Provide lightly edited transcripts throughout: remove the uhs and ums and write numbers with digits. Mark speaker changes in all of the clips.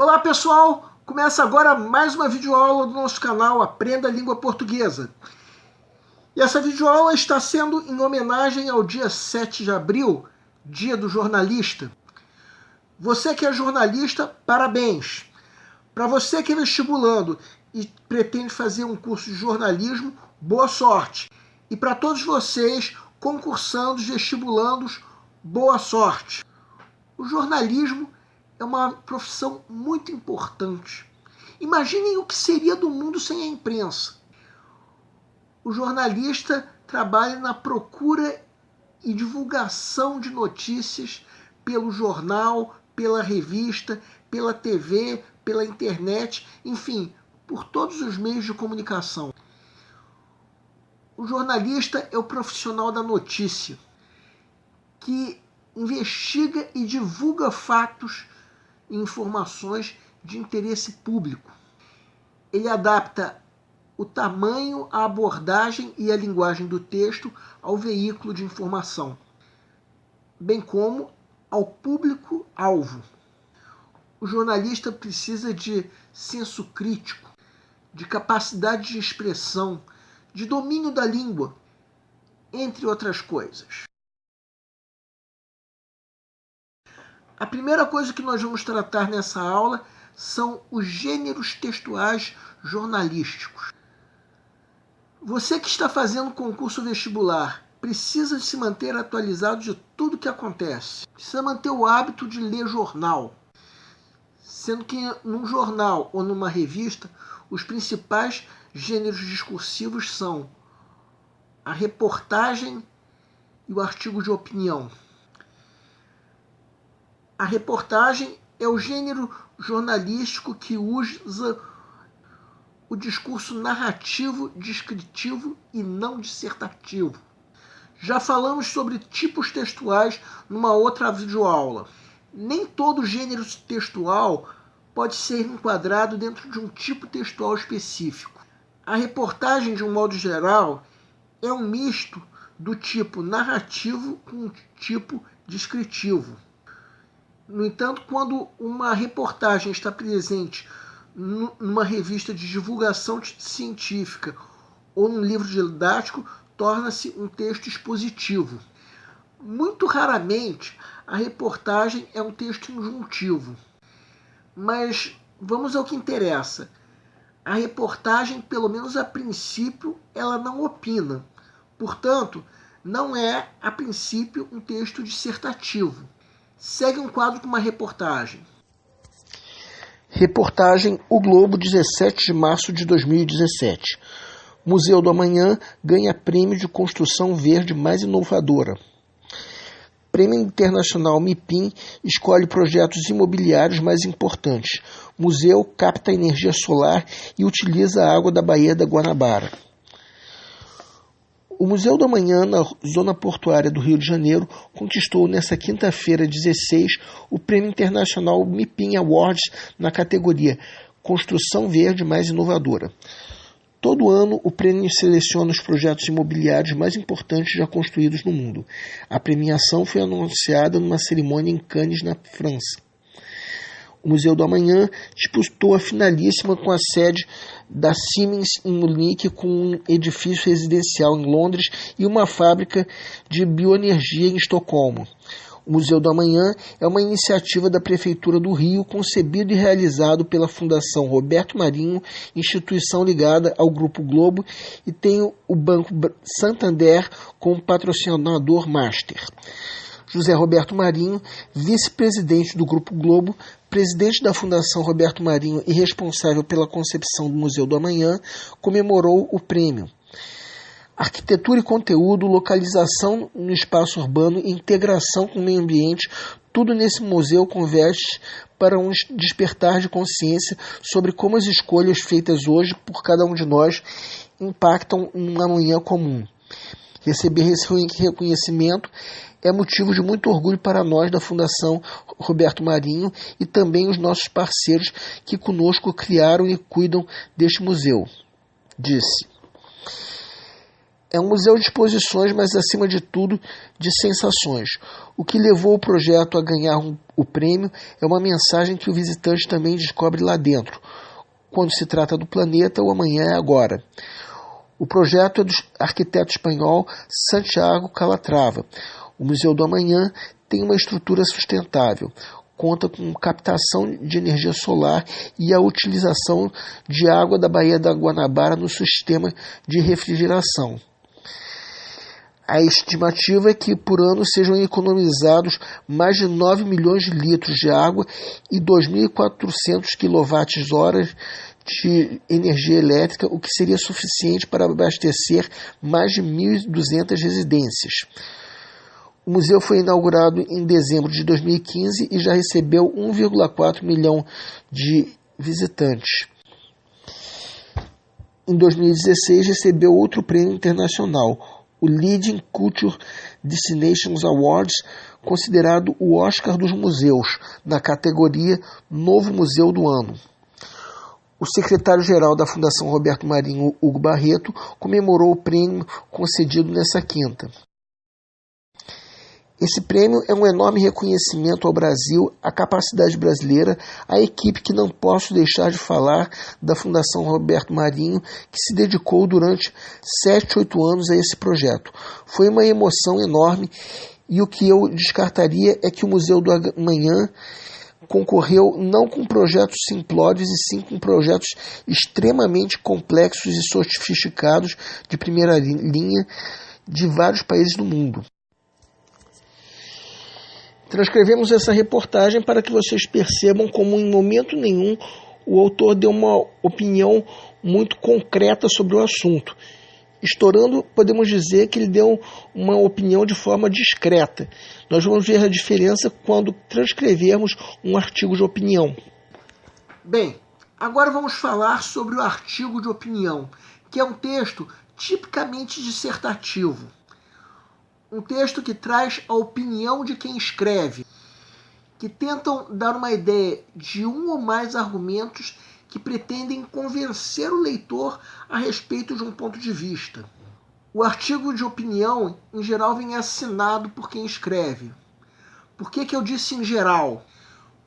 Speaker 1: Olá pessoal, começa agora mais uma videoaula do nosso canal Aprenda a Língua Portuguesa. E essa videoaula está sendo em homenagem ao dia 7 de abril, Dia do Jornalista. Você que é jornalista, parabéns! Para você que é vestibulando e pretende fazer um curso de jornalismo, boa sorte! E para todos vocês, concursandos, vestibulandos, boa sorte! O jornalismo é uma profissão muito importante. Imaginem o que seria do mundo sem a imprensa. O jornalista trabalha na procura e divulgação de notícias pelo jornal, pela revista, pela TV, pela internet, enfim, por todos os meios de comunicação. O jornalista é o profissional da notícia, que investiga e divulga fatos e informações de interesse público. Ele adapta o tamanho, a abordagem e a linguagem do texto ao veículo de informação, bem como ao público-alvo. O jornalista precisa de senso crítico, de capacidade de expressão, de domínio da língua, entre outras coisas. A primeira coisa que nós vamos tratar nessa aula são os gêneros textuais jornalísticos. Você que está fazendo concurso vestibular precisa se manter atualizado de tudo que acontece. Precisa manter o hábito de ler jornal. Sendo que num jornal ou numa revista, os principais gêneros discursivos são a reportagem e o artigo de opinião. A reportagem é o gênero jornalístico que usa o discurso narrativo, descritivo e não dissertativo. Já falamos sobre tipos textuais numa outra videoaula. Nem todo gênero textual pode ser enquadrado dentro de um tipo textual específico. A reportagem, de um modo geral, é um misto do tipo narrativo com o tipo descritivo. No entanto, quando uma reportagem está presente numa revista de divulgação científica ou num livro didático, torna-se um texto expositivo. Muito raramente, a reportagem é um texto injuntivo. Mas vamos ao que interessa. A reportagem, pelo menos a princípio, ela não opina. Portanto, não é, a princípio, um texto dissertativo. Segue um quadro com uma reportagem. Reportagem O Globo, 17 de março de 2017. Museu do Amanhã ganha prêmio de construção verde mais inovadora. Prêmio Internacional MIPIM escolhe projetos imobiliários mais importantes. Museu capta energia solar e utiliza a água da Baía da Guanabara. O Museu do Amanhã, na zona portuária do Rio de Janeiro, conquistou nesta quinta-feira, 16, o Prêmio Internacional MIPIM Awards na categoria Construção Verde Mais Inovadora. Todo ano, o prêmio seleciona os projetos imobiliários mais importantes já construídos no mundo. A premiação foi anunciada numa cerimônia em Cannes, na França. O Museu do Amanhã disputou a finalíssima com a sede da Siemens em Munique, com um edifício residencial em Londres e uma fábrica de bioenergia em Estocolmo. O Museu do Amanhã é uma iniciativa da Prefeitura do Rio, concebido e realizado pela Fundação Roberto Marinho, instituição ligada ao Grupo Globo, e tem o Banco Santander como patrocinador master. José Roberto Marinho, vice-presidente do Grupo Globo, presidente da Fundação Roberto Marinho e responsável pela concepção do Museu do Amanhã, comemorou o prêmio. Arquitetura e conteúdo, localização no espaço urbano e integração com o meio ambiente, tudo nesse museu converge para um despertar de consciência sobre como as escolhas feitas hoje por cada um de nós impactam um amanhã comum. Receber esse reconhecimento é motivo de muito orgulho para nós da Fundação Roberto Marinho e também os nossos parceiros que conosco criaram e cuidam deste museu, disse. É um museu de exposições, mas acima de tudo de sensações. O que levou o projeto a ganhar O prêmio é uma mensagem que o visitante também descobre lá dentro, quando se trata do planeta, o amanhã é agora. O projeto é do arquiteto espanhol Santiago Calatrava. O Museu do Amanhã tem uma estrutura sustentável, conta com captação de energia solar e a utilização de água da Baía da Guanabara no sistema de refrigeração. A estimativa é que por ano sejam economizados mais de 9 milhões de litros de água e 2.400 kWh de energia elétrica, o que seria suficiente para abastecer mais de 1.200 residências. O museu foi inaugurado em dezembro de 2015 e já recebeu 1,4 milhão de visitantes. Em 2016 recebeu outro prêmio internacional, o Leading Culture Destinations Awards, considerado o Oscar dos museus, na categoria Novo Museu do Ano. O secretário-geral da Fundação Roberto Marinho, Hugo Barreto, comemorou o prêmio concedido nessa quinta. Esse prêmio é um enorme reconhecimento ao Brasil, à capacidade brasileira, à equipe que não posso deixar de falar da Fundação Roberto Marinho, que se dedicou durante 7, 8 anos a esse projeto. Foi uma emoção enorme e o que eu descartaria é que o Museu do Amanhã concorreu não com projetos simplórios e sim com projetos extremamente complexos e sofisticados de primeira linha de vários países do mundo. Transcrevemos essa reportagem para que vocês percebam como em momento nenhum o autor deu uma opinião muito concreta sobre o assunto. Estourando, podemos dizer que ele deu uma opinião de forma discreta. Nós vamos ver a diferença quando transcrevermos um artigo de opinião. Bem, agora vamos falar sobre o artigo de opinião, que é um texto tipicamente dissertativo. Um texto que traz a opinião de quem escreve, que tentam dar uma ideia de um ou mais argumentos que pretendem convencer o leitor a respeito de um ponto de vista. O artigo de opinião, em geral, vem assinado por quem escreve. Por que eu disse em geral?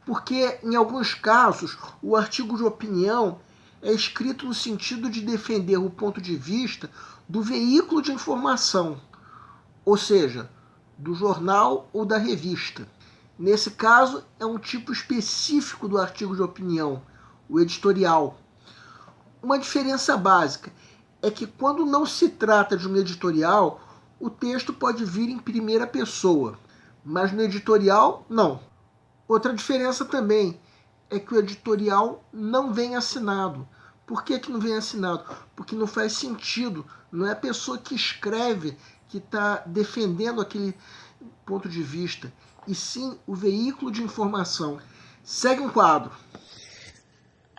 Speaker 1: Porque, em alguns casos, o artigo de opinião é escrito no sentido de defender o ponto de vista do veículo de informação, ou seja, do jornal ou da revista. Nesse caso, é um tipo específico do artigo de opinião, o editorial. Uma diferença básica é que quando não se trata de um editorial, o texto pode vir em primeira pessoa, mas no editorial, não. Outra diferença também é que o editorial não vem assinado. Por que não vem assinado? Porque não faz sentido, não é a pessoa que escreve que está defendendo aquele ponto de vista, e sim o veículo de informação. Segue um quadro.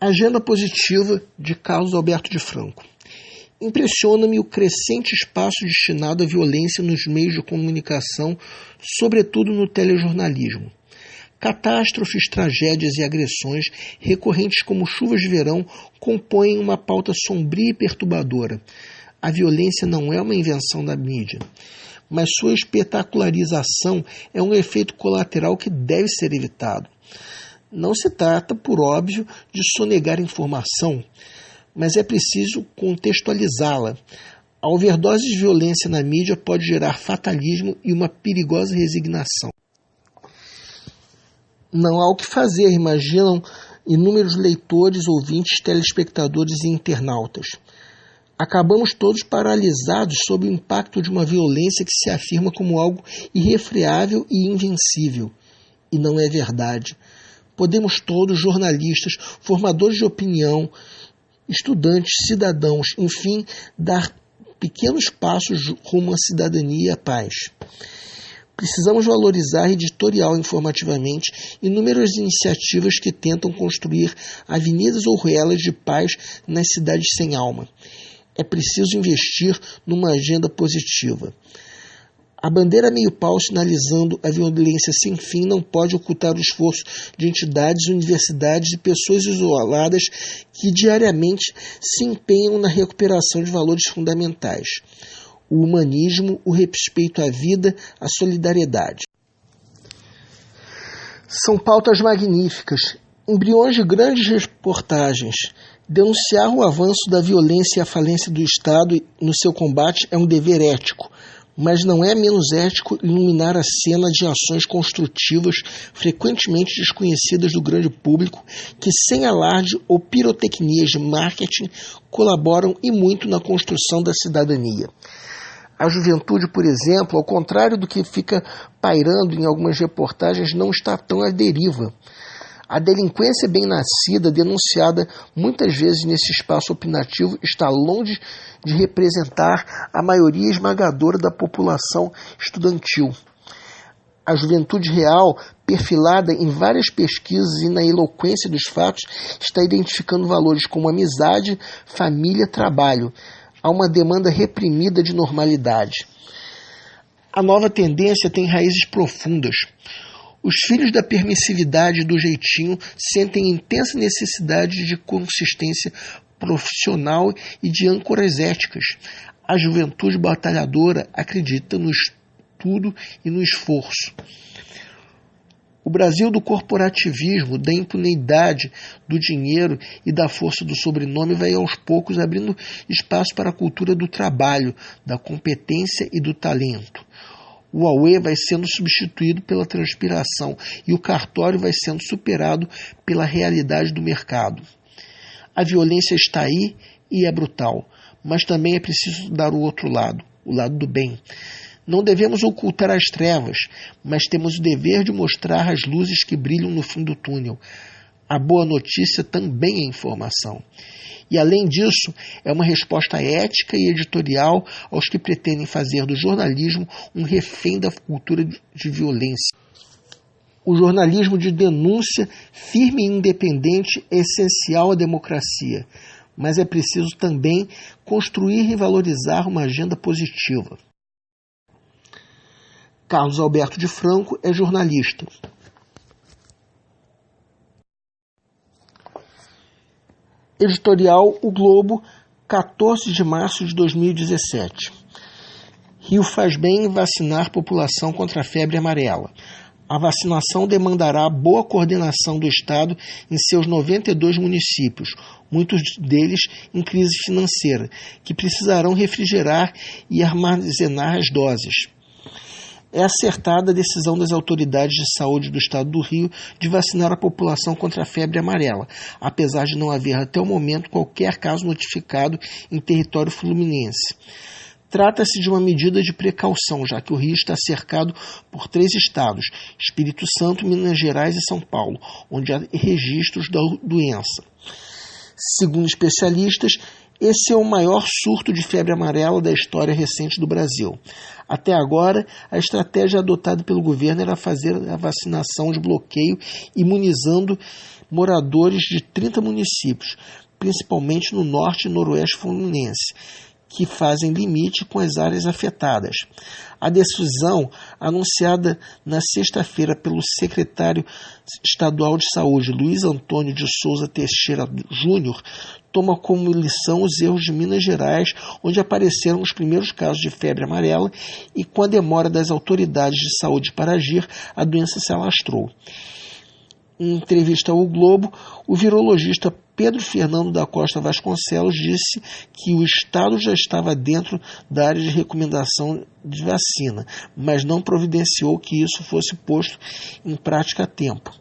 Speaker 1: Agenda positiva de Carlos Alberto de Franco. Impressiona-me o crescente espaço destinado à violência nos meios de comunicação, sobretudo no telejornalismo. Catástrofes, tragédias e agressões, recorrentes como chuvas de verão, compõem uma pauta sombria e perturbadora. A violência não é uma invenção da mídia, mas sua espetacularização é um efeito colateral que deve ser evitado. Não se trata, por óbvio, de sonegar informação, mas é preciso contextualizá-la. A overdose de violência na mídia pode gerar fatalismo e uma perigosa resignação. Não há o que fazer, imaginam inúmeros leitores, ouvintes, telespectadores e internautas. Acabamos todos paralisados sob o impacto de uma violência que se afirma como algo irrefreável e invencível. E não é verdade. Podemos todos, jornalistas, formadores de opinião, estudantes, cidadãos, enfim, dar pequenos passos rumo à cidadania e à paz. Precisamos valorizar editorial e informativamente inúmeras iniciativas que tentam construir avenidas ou ruelas de paz nas cidades sem alma. É preciso investir numa agenda positiva. A bandeira meio-pau sinalizando a violência sem fim não pode ocultar o esforço de entidades, universidades e pessoas isoladas que diariamente se empenham na recuperação de valores fundamentais: o humanismo, o respeito à vida, a solidariedade. São pautas magníficas, embriões de grandes reportagens. Denunciar o avanço da violência e a falência do Estado no seu combate é um dever ético, mas não é menos ético iluminar a cena de ações construtivas frequentemente desconhecidas do grande público que, sem alarde ou pirotecnias de marketing, colaboram e muito na construção da cidadania. A juventude, por exemplo, ao contrário do que fica pairando em algumas reportagens, não está tão à deriva. A delinquência bem nascida, denunciada muitas vezes nesse espaço opinativo, está longe de representar a maioria esmagadora da população estudantil. A juventude real, perfilada em várias pesquisas e na eloquência dos fatos, está identificando valores como amizade, família, trabalho. Há uma demanda reprimida de normalidade. A nova tendência tem raízes profundas. Os filhos da permissividade e do jeitinho sentem intensa necessidade de consistência profissional e de âncoras éticas. A juventude batalhadora acredita no estudo e no esforço. O Brasil do corporativismo, da impunidade, do dinheiro e da força do sobrenome vai aos poucos abrindo espaço para a cultura do trabalho, da competência e do talento. O auê vai sendo substituído pela transpiração e o cartório vai sendo superado pela realidade do mercado. A violência está aí e é brutal, mas também é preciso dar o outro lado, o lado do bem. Não devemos ocultar as trevas, mas temos o dever de mostrar as luzes que brilham no fim do túnel. A boa notícia também é informação. E, além disso, é uma resposta ética e editorial aos que pretendem fazer do jornalismo um refém da cultura de violência. O jornalismo de denúncia, firme e independente, é essencial à democracia, mas é preciso também construir e valorizar uma agenda positiva. Carlos Alberto de Franco é jornalista. Editorial O Globo, 14 de março de 2017. Rio faz bem em vacinar população contra a febre amarela. A vacinação demandará boa coordenação do Estado em seus 92 municípios, muitos deles em crise financeira, que precisarão refrigerar e armazenar as doses. É acertada a decisão das autoridades de saúde do Estado do Rio de vacinar a população contra a febre amarela, apesar de não haver até o momento qualquer caso notificado em território fluminense. Trata-se de uma medida de precaução, já que o Rio está cercado por 3 estados, Espírito Santo, Minas Gerais e São Paulo, onde há registros da doença. Segundo especialistas, esse é o maior surto de febre amarela da história recente do Brasil. Até agora, a estratégia adotada pelo governo era fazer a vacinação de bloqueio, imunizando moradores de 30 municípios, principalmente no norte e noroeste fluminense, que fazem limite com as áreas afetadas. A decisão, anunciada na sexta-feira pelo secretário estadual de saúde, Luiz Antônio de Souza Teixeira Júnior, toma como lição os erros de Minas Gerais, onde apareceram os primeiros casos de febre amarela e, com a demora das autoridades de saúde para agir, a doença se alastrou. Em entrevista ao Globo, o virologista Pedro Fernando da Costa Vasconcelos disse que o Estado já estava dentro da área de recomendação de vacina, mas não providenciou que isso fosse posto em prática a tempo.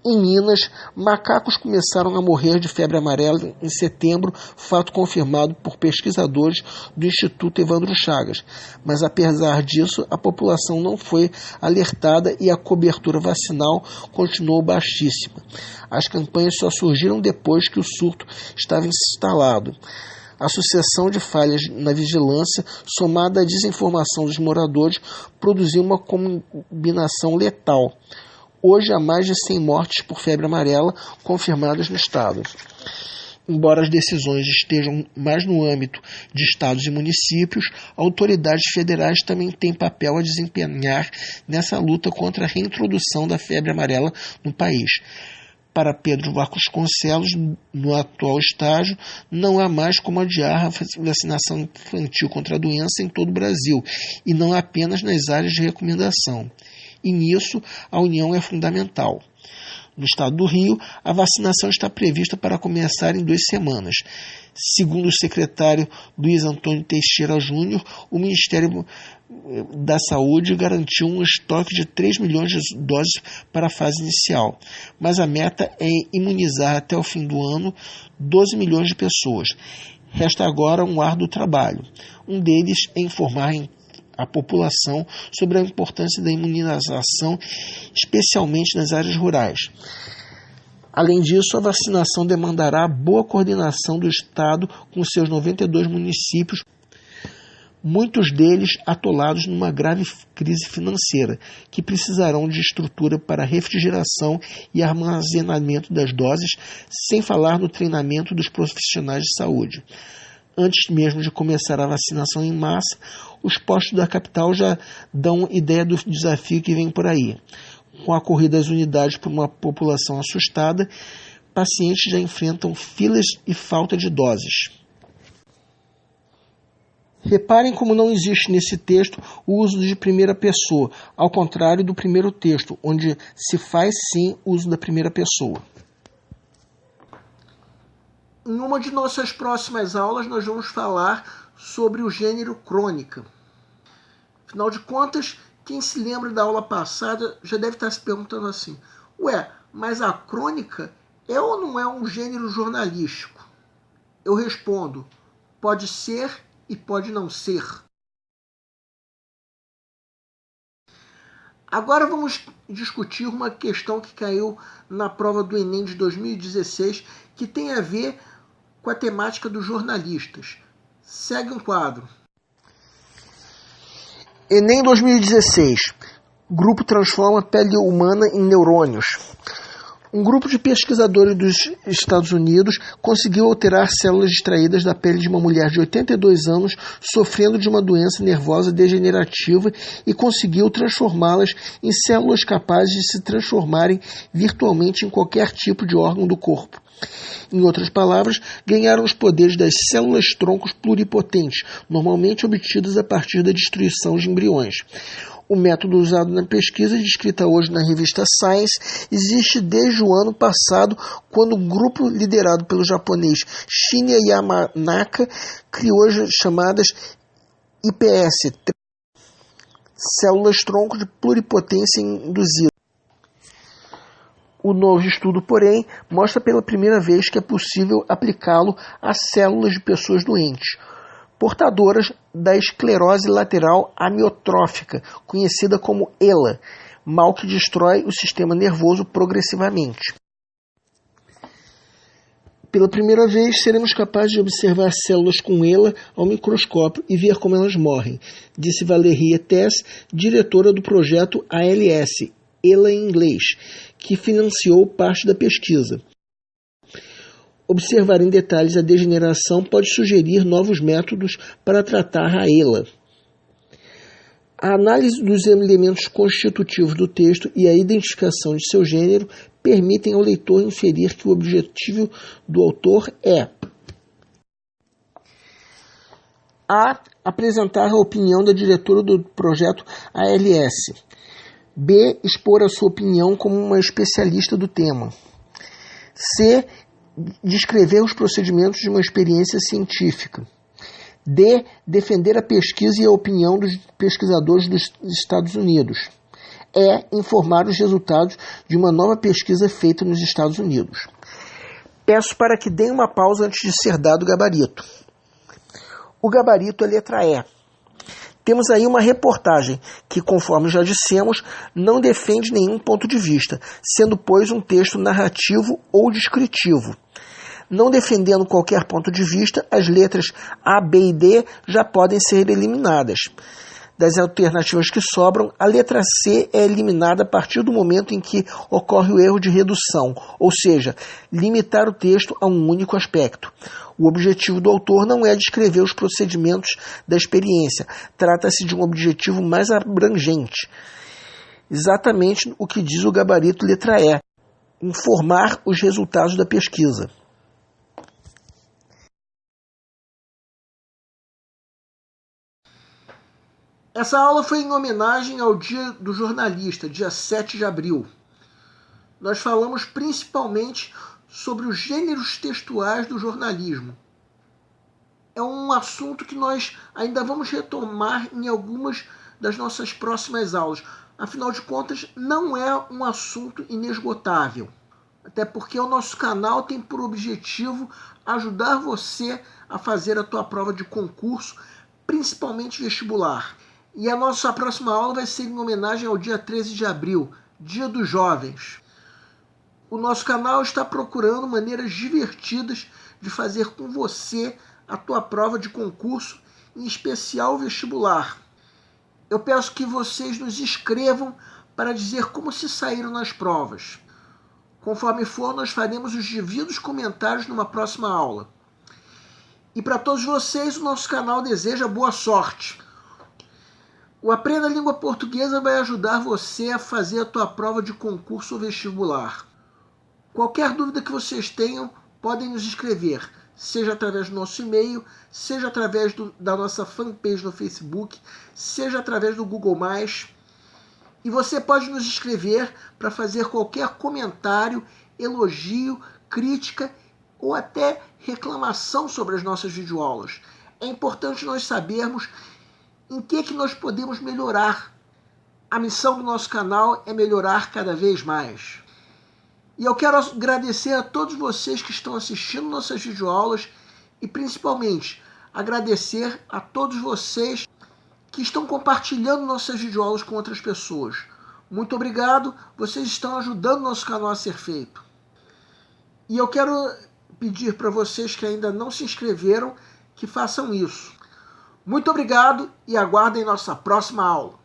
Speaker 1: Em Minas, macacos começaram a morrer de febre amarela em setembro, fato confirmado por pesquisadores do Instituto Evandro Chagas. Mas, apesar disso, a população não foi alertada e a cobertura vacinal continuou baixíssima. As campanhas só surgiram depois que o surto estava instalado. A sucessão de falhas na vigilância, somada à desinformação dos moradores, produziu uma combinação letal. Hoje há mais de 100 mortes por febre amarela confirmadas no estado. Embora as decisões estejam mais no âmbito de estados e municípios, autoridades federais também têm papel a desempenhar nessa luta contra a reintrodução da febre amarela no país. Para Pedro Vasconcelos, no atual estágio, não há mais como adiar a vacinação infantil contra a doença em todo o Brasil, e não apenas nas áreas de recomendação. e nisso a união é fundamental. No estado do Rio, a vacinação está prevista para começar em 2 semanas. Segundo o secretário Luiz Antônio Teixeira Júnior, o Ministério da Saúde garantiu um estoque de 3 milhões de doses para a fase inicial, mas a meta é imunizar até o fim do ano 12 milhões de pessoas. Resta agora um árduo trabalho. Um deles é informar a população sobre a importância da imunização, especialmente nas áreas rurais. Além disso, a vacinação demandará boa coordenação do Estado com seus 92 municípios, muitos deles atolados numa grave crise financeira, que precisarão de estrutura para refrigeração e armazenamento das doses, sem falar no treinamento dos profissionais de saúde. Antes mesmo de começar a vacinação em massa, os postos da capital já dão ideia do desafio que vem por aí. Com a corrida às unidades por uma população assustada, pacientes já enfrentam filas e falta de doses. Reparem como não existe nesse texto o uso de primeira pessoa, ao contrário do primeiro texto, onde se faz sim uso da primeira pessoa. Em uma de nossas próximas aulas, nós vamos falar sobre o gênero crônica. Afinal de contas, quem se lembra da aula passada já deve estar se perguntando assim: mas a crônica é ou não é um gênero jornalístico? Eu respondo: pode ser e pode não ser. Agora vamos discutir uma questão que caiu na prova do Enem de 2016, que tem a ver com a temática dos jornalistas. Segue um quadro. Enem 2016. Grupo transforma pele humana em neurônios. Um grupo de pesquisadores dos Estados Unidos conseguiu alterar células extraídas da pele de uma mulher de 82 anos sofrendo de uma doença nervosa degenerativa e conseguiu transformá-las em células capazes de se transformarem virtualmente em qualquer tipo de órgão do corpo. Em outras palavras, ganharam os poderes das células-troncos pluripotentes, normalmente obtidas a partir da destruição de embriões. O método usado na pesquisa, descrita hoje na revista Science, existe desde o ano passado, quando um grupo liderado pelo japonês Shinya Yamanaka criou as chamadas IPS, células-tronco de pluripotência induzida. O novo estudo, porém, mostra pela primeira vez que é possível aplicá-lo a células de pessoas doentes, portadoras da esclerose lateral amiotrófica, conhecida como ELA, mal que destrói o sistema nervoso progressivamente. Pela primeira vez, seremos capazes de observar células com ELA ao microscópio e ver como elas morrem, disse Valérie Tess, diretora do projeto ALS, ELA em inglês, que financiou parte da pesquisa. Observar em detalhes a degeneração pode sugerir novos métodos para tratar a ELA. A análise dos elementos constitutivos do texto e a identificação de seu gênero permitem ao leitor inferir que o objetivo do autor é: A. Apresentar a opinião da diretora do projeto ALS. B. Expor a sua opinião como uma especialista do tema. C. Descrever os procedimentos de uma experiência científica. D. Defender a pesquisa e a opinião dos pesquisadores dos Estados Unidos. E. Informar os resultados de uma nova pesquisa feita nos Estados Unidos. Peço para que deem uma pausa antes de ser dado o gabarito. O gabarito é a letra E. Temos aí uma reportagem que, conforme já dissemos, não defende nenhum ponto de vista, sendo, pois, um texto narrativo ou descritivo. Não defendendo qualquer ponto de vista, as letras A, B e D já podem ser eliminadas. Das alternativas que sobram, a letra C é eliminada a partir do momento em que ocorre o erro de redução, ou seja, limitar o texto a um único aspecto. O objetivo do autor não é descrever os procedimentos da experiência, trata-se de um objetivo mais abrangente. Exatamente o que diz o gabarito letra E: informar os resultados da pesquisa. Essa aula foi em homenagem ao Dia do Jornalista, dia 7 de abril. Nós falamos principalmente sobre os gêneros textuais do jornalismo. É um assunto que nós ainda vamos retomar em algumas das nossas próximas aulas. Afinal de contas, não é um assunto inesgotável. Até porque o nosso canal tem por objetivo ajudar você a fazer a tua prova de concurso, principalmente vestibular. E a nossa próxima aula vai ser em homenagem ao dia 13 de abril, Dia dos Jovens. O nosso canal está procurando maneiras divertidas de fazer com você a tua prova de concurso, em especial vestibular. Eu peço que vocês nos escrevam para dizer como se saíram nas provas. Conforme for, nós faremos os devidos comentários numa próxima aula. E para todos vocês, o nosso canal deseja boa sorte. O Aprenda a Língua Portuguesa vai ajudar você a fazer a tua prova de concurso ou vestibular. Qualquer dúvida que vocês tenham, podem nos escrever, seja através do nosso e-mail, seja através da nossa fanpage no Facebook, seja através do Google+. E você pode nos escrever para fazer qualquer comentário, elogio, crítica ou até reclamação sobre as nossas videoaulas. É importante nós sabermos em que nós podemos melhorar. A missão do nosso canal é melhorar cada vez mais. E eu quero agradecer a todos vocês que estão assistindo nossas videoaulas e principalmente agradecer a todos vocês que estão compartilhando nossas videoaulas com outras pessoas. Muito obrigado, vocês estão ajudando nosso canal a ser feito. E eu quero pedir para vocês que ainda não se inscreveram que façam isso. Muito obrigado e aguardem nossa próxima aula.